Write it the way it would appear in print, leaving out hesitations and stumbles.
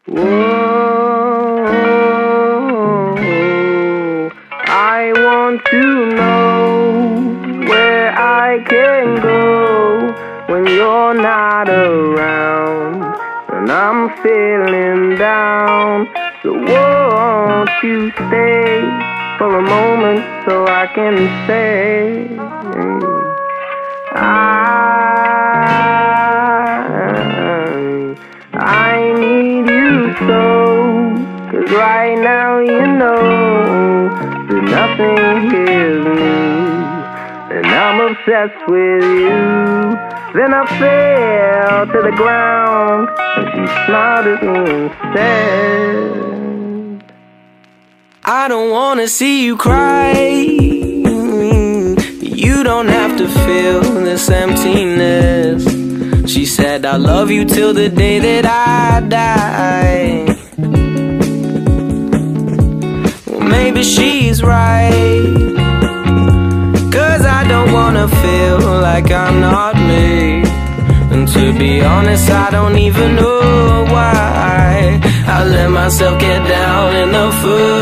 Whoa, I want to know where I can go when you're not around, and I'm feeling down. So won't you stay for a moment so I can say I need you so, 'cause right now you know that nothing hears me, and I'm obsessed with you. Then I fell to the ground, and she smiled at me and said, I don't wanna see you cry. You don't have to feel this emptiness. She said, I love you till the day that I die. Well, maybe she's right, 'cause I don't wanna feel like I'm not me. And to be honest, I don't even know why I let myself get down in the foot